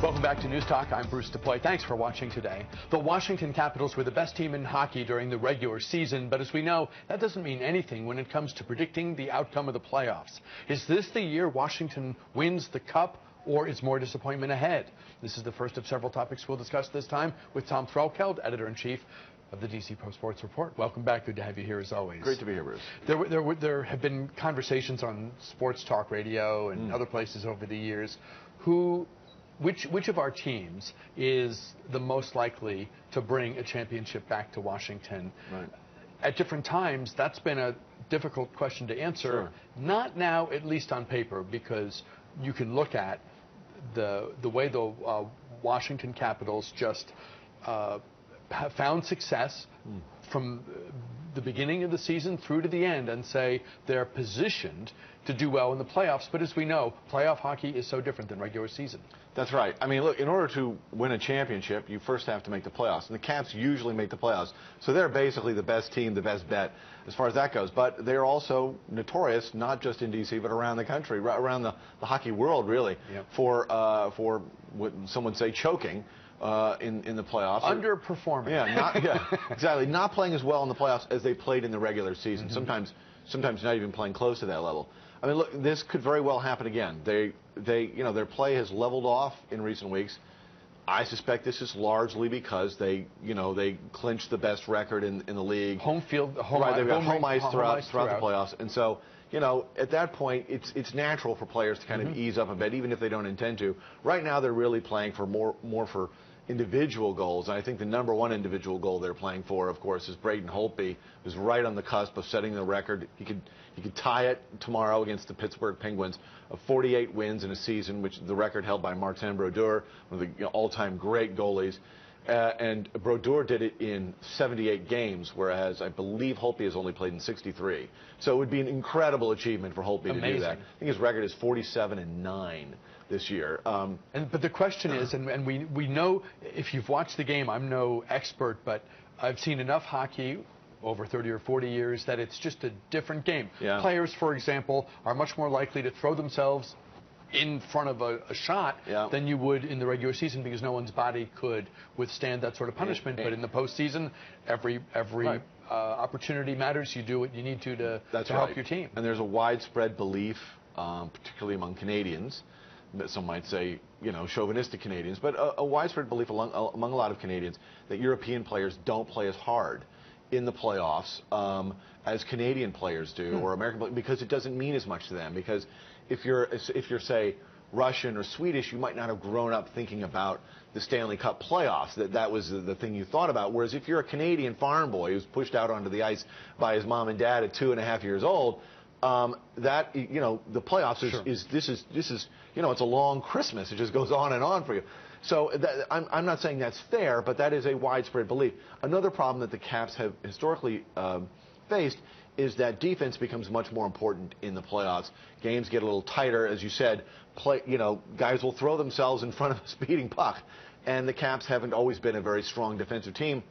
Welcome back to News Talk. I'm Bruce DePoy. Thanks for watching today. The Washington Capitals were the best team in hockey during the regular season, but as we know, that doesn't mean anything when it comes to predicting the outcome of the playoffs. Is this the year Washington wins the Cup, or is more disappointment ahead? This is the first of several topics we'll discuss this time with Tom Thelkeld, editor-in-chief of the DC Pro Sports Report. Welcome back. Good to have you here as always. Great to be here, Bruce. There have been conversations on sports talk radio and other places over the years which of our teams is the most likely to bring a championship back to Washington? Right. At different times, that's been a difficult question to answer. Sure. Not now, at least on paper, because you can look at the way the Washington Capitals just have found success from the beginning of the season through to the end and say they're positioned to do well in the playoffs. But as we know, playoff hockey is so different than regular season. That's right. I mean, look, in order to win a championship, you first have to make the playoffs. And the Caps usually make the playoffs. So they're basically the best team, the best bet as far as that goes. But they're also notorious, not just in D.C., but around the country, around the hockey world, really, for what some would say choking in the playoffs. Underperforming. Yeah, exactly. Not playing as well in the playoffs as they played in the regular season. Sometimes not even playing close to that level. I mean, look, this could very well happen again. Their play has leveled off in recent weeks. I suspect this is largely because they clinched the best record in the league. Home field, they've got home ice throughout the playoffs, and so at that point, it's natural for players to kind of ease up a bit, even if they don't intend to. Right now, they're really playing for more for individual goals. And I think the number one individual goal they're playing for, of course, is Braden Holtby, who's right on the cusp of setting the record. He could tie it tomorrow against the Pittsburgh Penguins of 48 wins in a season, which is the record held by Martin Brodeur, one of the all-time great goalies. And Brodeur did it in 78 games, whereas I believe Holtby has only played in 63. So it would be an incredible achievement for Holtby to do that. I think his record is 47-9 this year. But the question is, and we know, if you've watched the game, I'm no expert, but I've seen enough hockey over 30 or 40 years that it's just a different game. Yeah. Players, for example, are much more likely to throw themselves in front of a shot than you would in the regular season, because no one's body could withstand that sort of punishment. But in the postseason, every opportunity matters. You do what you need to help your team. And there's a widespread belief, particularly among Canadians, some might say, chauvinistic Canadians, but a widespread belief among a lot of Canadians that European players don't play as hard in the playoffs as Canadian players do, or American, because it doesn't mean as much to them. Because if you're say Russian or Swedish, you might not have grown up thinking about the Stanley Cup playoffs. That was the thing you thought about. Whereas if you're a Canadian farm boy who's pushed out onto the ice by his mom and dad at 2.5 years old, the playoffs is it's a long Christmas. It just goes on and on for you. So I'm not saying that's fair, but that is a widespread belief. Another problem that the Caps have historically faced is that defense becomes much more important in the playoffs. Games get a little tighter, as you said. Guys will throw themselves in front of a speeding puck, and the Caps haven't always been a very strong defensive team.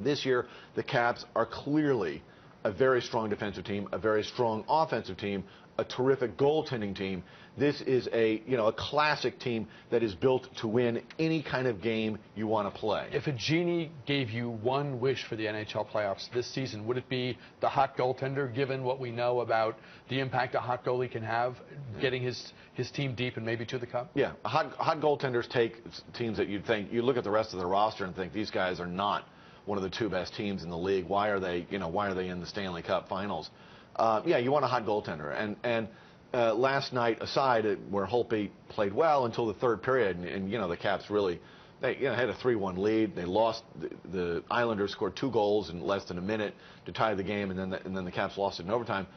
This year, the Caps are clearly a very strong defensive team, a very strong offensive team, a terrific goaltending team. This is a classic team that is built to win any kind of game you want to play. If a genie gave you one wish for the NHL playoffs this season, would it be the hot goaltender, given what we know about the impact a hot goalie can have, getting his team deep and maybe to the Cup? Yeah, hot goaltenders take teams that you look at the rest of the roster and think these guys are not one of the two best teams in the league. Why are they in the Stanley Cup Finals? You want a hot goaltender. And last night aside, where Holtby played well until the third period, and the Caps really had a 3-1 lead. They lost. The Islanders scored 2 goals in less than a minute to tie the game, and then the Caps lost it in overtime.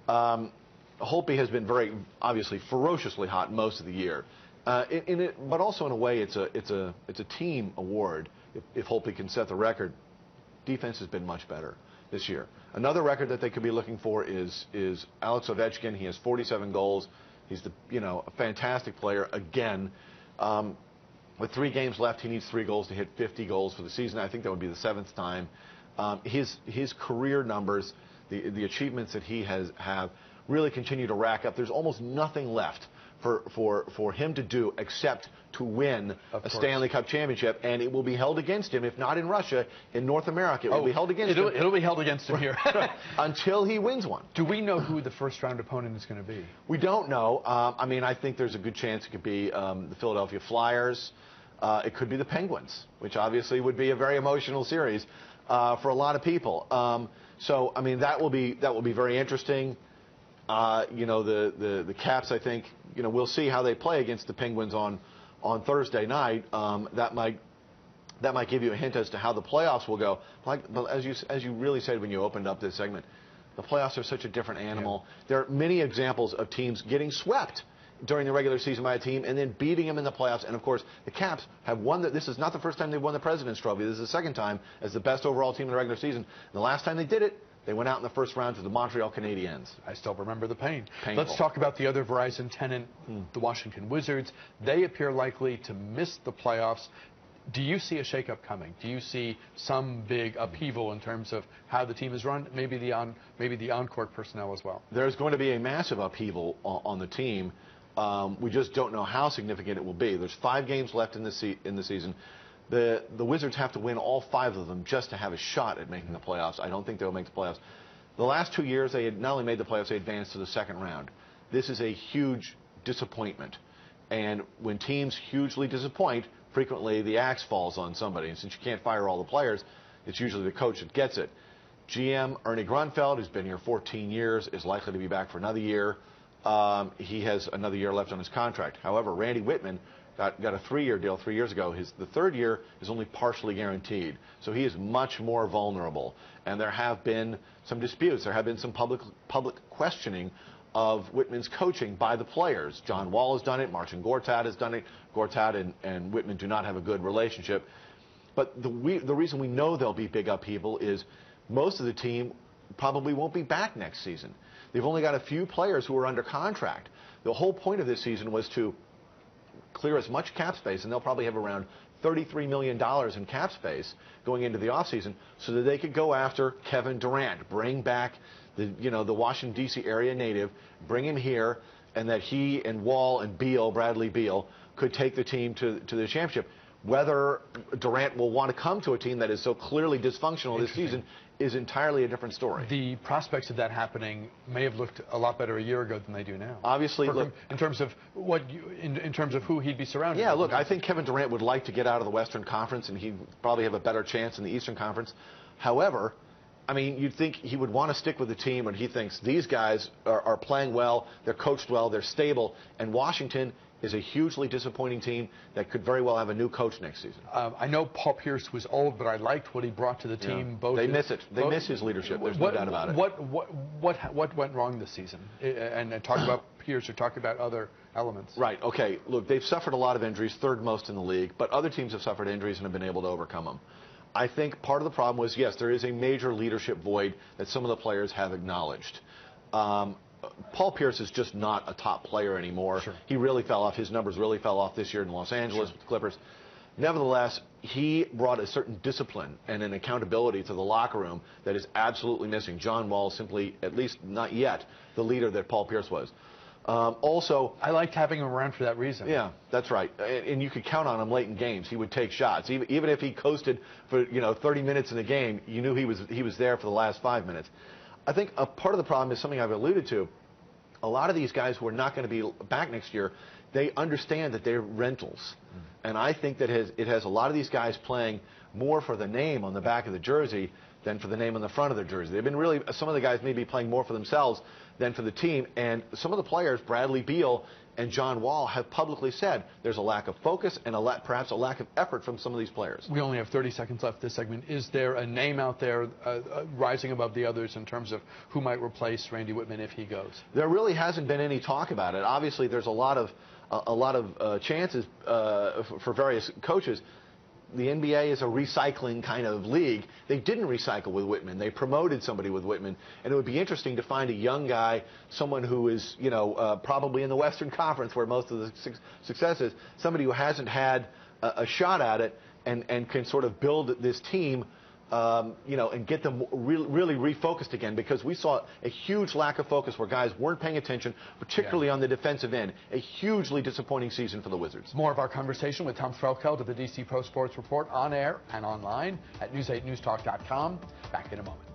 Holtby has been very obviously ferociously hot most of the year. But also in a way, it's a team award. If Holtby can set the record, defense has been much better this year. Another record that they could be looking for is Alex Ovechkin. He has 47 goals. He's a fantastic player again. With 3 games left, he needs 3 goals to hit 50 goals for the season. I think that would be the 7th time. His career numbers, the achievements that he have really continue to rack up. There's almost nothing left for him to do except to win a Stanley Cup championship, and it will be held against him, if not in Russia, in North America. It will be held against him. It'll be held against him here. Until he wins one. Do we know who the first-round opponent is going to be? We don't know. I mean, I think there's a good chance it could be the Philadelphia Flyers. It could be the Penguins, which obviously would be a very emotional series for a lot of people. So, I mean, that will be very interesting. The Caps, I think, we'll see how they play against the Penguins on Thursday night. That might give you a hint as to how the playoffs will go. But as you really said when you opened up this segment, the playoffs are such a different animal. Yeah. There are many examples of teams getting swept during the regular season by a team and then beating them in the playoffs. And, of course, the Caps have won. This is not the first time they've won the President's Trophy. This is the second time as the best overall team in the regular season. And the last time they did it, they went out in the first round to the Montreal Canadiens. I still remember the pain. Painful. Let's talk about the other Verizon tenant, the Washington Wizards. They appear likely to miss the playoffs. Do you see a shakeup coming? Do you see some big upheaval in terms of how the team is run? Maybe the on-court personnel as well. There's going to be a massive upheaval on the team. We just don't know how significant it will be. There's 5 games left in the season. The Wizards have to win all 5 of them just to have a shot at making the playoffs. I don't think they'll make the playoffs. The last 2 years, they had not only made the playoffs, they advanced to the second round. This is a huge disappointment. And when teams hugely disappoint, frequently the axe falls on somebody. And since you can't fire all the players, it's usually the coach that gets it. GM Ernie Grunfeld, who's been here 14 years, is likely to be back for another year. He has another year left on his contract. However, Randy Whitman got a 3-year deal 3 years ago. The third year is only partially guaranteed. So he is much more vulnerable. And there have been some disputes. There have been some public questioning of Whitman's coaching by the players. John Wall has done it. Marcin Gortat has done it. Gortat and Whitman do not have a good relationship. But the reason we know there'll be big upheaval is most of the team probably won't be back next season. They've only got a few players who are under contract. The whole point of this season was to clear as much cap space, and they'll probably have around $33 million in cap space going into the offseason so that they could go after Kevin Durant, bring back the Washington, D.C. area native, bring him here, and that he and Wall and Bradley Beal, could take the team to the championship. Whether Durant will want to come to a team that is so clearly dysfunctional this season is entirely a different story. The prospects of that happening may have looked a lot better a year ago than they do now. Obviously, look, in terms of in terms of who he'd be surrounded. Yeah, with. Look, I think Kevin Durant would like to get out of the Western Conference, and he'd probably have a better chance in the Eastern Conference. However, I mean, you'd think he would want to stick with the team when he thinks these guys are playing well, they're coached well, they're stable, and Washington is a hugely disappointing team that could very well have a new coach next season. I know Paul Pierce was old, but I liked what he brought to the team. Yeah. They miss it. They miss his leadership. There's no doubt about it. What went wrong this season? And talk about Pierce or talk about other elements. Right. Okay. Look, they've suffered a lot of injuries, third most in the league, but other teams have suffered injuries and have been able to overcome them. I think part of the problem was, yes, there is a major leadership void that some of the players have acknowledged. Paul Pierce is just not a top player anymore. Sure. He really fell off. His numbers really fell off this year in Los Angeles with the Clippers. Nevertheless, he brought a certain discipline and an accountability to the locker room that is absolutely missing. John Wall simply, at least not yet, the leader that Paul Pierce was. Also, I liked having him around for that reason. Yeah, that's right. And you could count on him late in games. He would take shots. Even if he coasted for 30 minutes in a game, you knew he was there for the last 5 minutes. I think a part of the problem is something I've alluded to. A lot of these guys who are not going to be back next year, they understand that they're rentals. And I think that it has a lot of these guys playing more for the name on the back of the jersey than for the name on the front of their jersey. They've been really, some of the guys may be playing more for themselves than for the team. And some of the players, Bradley Beal and John Wall, have publicly said there's a lack of focus and perhaps a lack of effort from some of these players. We only have 30 seconds left this segment. Is there a name out there rising above the others in terms of who might replace Randy Whitman if he goes? There really hasn't been any talk about it. Obviously, there's a lot of chances for various coaches. The NBA is a recycling kind of league. They didn't recycle with Whitman. They promoted somebody with Whitman. And it would be interesting to find a young guy, someone who is, probably in the Western Conference where most of the success is, somebody who hasn't had a shot at it and can sort of build this team and get them really refocused again, because we saw a huge lack of focus where guys weren't paying attention, particularly on the defensive end. A hugely disappointing season for the Wizards. More of our conversation with Tom Thelkeld of the DC Pro Sports Report on air and online at news8newstalk.com. Back in a moment.